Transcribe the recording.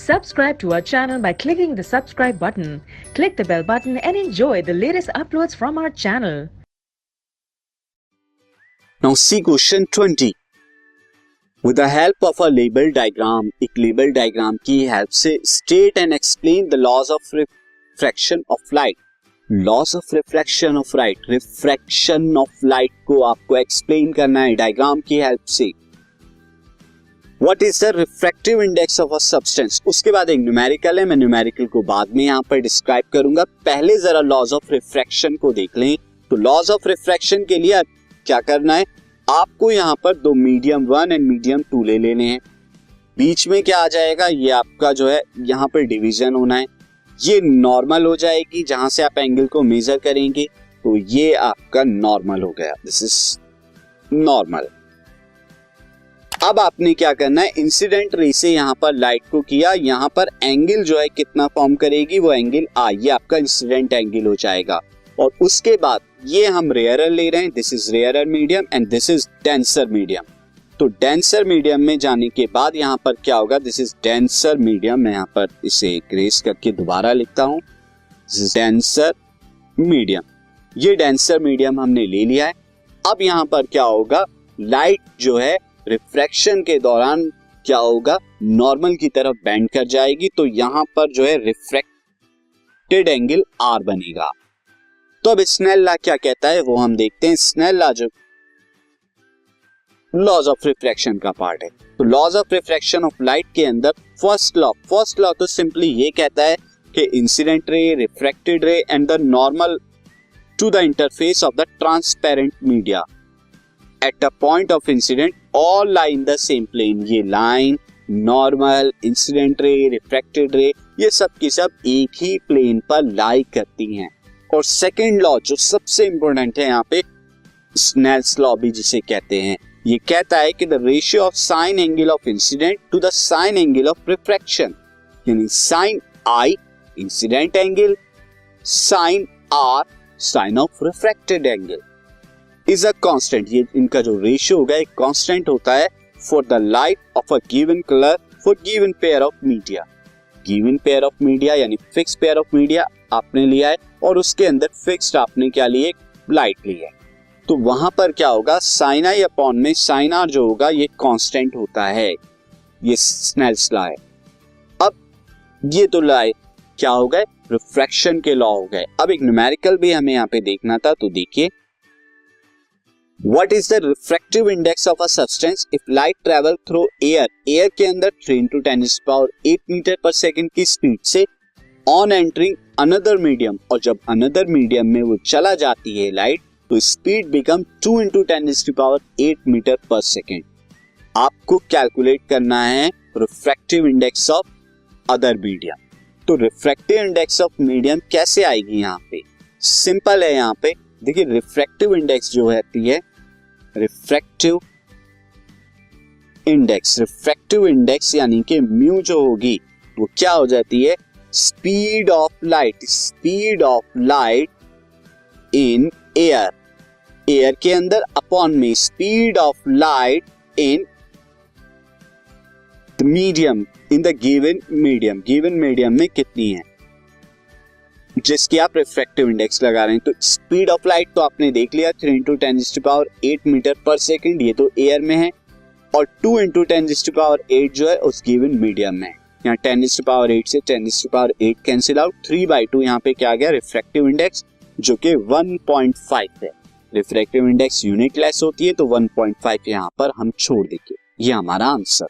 Subscribe to our channel by clicking the subscribe button. Click the bell button and enjoy the latest uploads from our channel. Now see question 20. With the help of a label diagram, एक label diagram की help से state and explain the laws of refraction of light. Laws of refraction of light. Refraction of light को आपको explain करना है diagram की help से. What is the refractive index of a substance? उसके बाद एक न्यूमेरिकल है, मैं न्यूमेरिकल को बाद में यहाँ पर डिस्क्राइब करूंगा. पहले जरा लॉज ऑफ रिफ्रैक्शन को देख लें. तो लॉज ऑफ रिफ्रैक्शन के लिए क्या करना है, आपको यहाँ पर दो मीडियम 1 एंड मीडियम 2 ले लेने हैं. बीच में क्या आ जाएगा, ये आपका जो है यहाँ पर डिवीजन होना है. ये नॉर्मल हो जाएगी जहां से आप एंगल को मेजर करेंगे, तो ये आपका नॉर्मल हो गया. This is normal. अब आपने क्या करना है, इंसिडेंट रे से यहाँ पर लाइट को किया, यहाँ पर एंगल जो है कितना फॉर्म करेगी, वो एंगल ये आपका इंसिडेंट एंगल हो जाएगा. और उसके बाद ये हम रेयरर ले रहे हैं, this is rarer medium and this is denser medium. तो डेंसर मीडियम में जाने के बाद यहाँ पर क्या होगा, दिस इज डेंसर मीडियम. मैं यहाँ पर इसे इरेज करके दोबारा लिखता हूँ, दिस इज डेंसर मीडियम. ये डेंसर मीडियम हमने ले लिया है. अब यहाँ पर क्या होगा, लाइट जो है रिफ्रैक्शन के दौरान क्या होगा, नॉर्मल की तरफ बेंड कर जाएगी. तो यहां पर जो है रिफ्रैक्टेड एंगल आर बनेगा. तो अब स्नेल लॉ क्या कहता है वो हम देखते हैं. स्नेल लॉ जो लॉज ऑफ रिफ्रैक्शन का पार्ट है, तो laws of refraction of light के अंदर फर्स्ट लॉ तो सिंपली ये कहता है कि incident ray, refracted ray and the normal to the interface of the transparent media at a point of incidence all lie in the same plane. ये line, normal, incident ray, refracted ray, ये सब की सब एक ही plane पर लाई करती हैं. और सेकंड लॉ जो सबसे इंपॉर्टेंट है यहाँ पे, स्नेल्स लॉ भी जिसे कहते हैं, ये कहता है कि the ratio of sine angle of incidence to the sine angle of refraction, यानी sine i incident angle, sine r sine of refracted angle is a constant. ये इनका जो रेशियो होगा एक कांस्टेंट होता है for the light of a given colour for given pair of media. Given pair of media यानी fix pair of media आपने लिया है और उसके अंदर फिक्स्ड आपने क्या लिया, लाइट ली है. तो वहां पर क्या होगा, साइन आई अपॉन में साइन आर जो होगा ये कांस्टेंट होता है. ये स्नेल्स लॉ है. अब ये तो लॉ क्या हो गए, रिफ्रैक्शन के लॉ हो गए. अब एक न्यूमेरिकल भी हमें यहाँ पे देखना था, तो देखिए, What is the refractive index of a substance if light travel through air? Air के अंदर 3 into 10⁸ मीटर पर सेकेंड की स्पीड से on entering another medium, और जब another medium में वो चला जाती है लाइट, तो स्पीड बिकम 2 into 10⁸ मीटर पर सेकेंड. आपको कैलकुलेट करना है refractive index of other medium. तो रिफ्रैक्टिव इंडेक्स ऑफ मीडियम कैसे आएगी, यहाँ पे सिंपल है. यहाँ पे देखिए, रिफ्रैक्टिव इंडेक्स जो है रिफ्रैक्टिव इंडेक्स यानी कि म्यू जो होगी वो क्या हो जाती है, speed of light in air के अंदर अपॉन में speed of light in the medium, in the given medium में कितनी है जिसकी आप रिफ्रैक्टिव इंडेक्स लगा रहे हैं. तो स्पीड ऑफ लाइट तो आपने देख लिया 3 into 10⁸ मीटर पर सेकेंड, ये तो एयर में है. और 2 into 10⁸ जो है उस गिवन मीडियम में. यहाँ 10⁸ से 10⁸ कैंसिल आउट, 3/2 यहाँ पे क्या आ गया, रिफ्रैक्टिव इंडेक्स जो कि 1.5 है. रिफ्रैक्टिव इंडेक्स यूनिट लेस होती है, तो 1.5 यहाँ पर हम छोड़ देंगे. ये हमारा आंसर.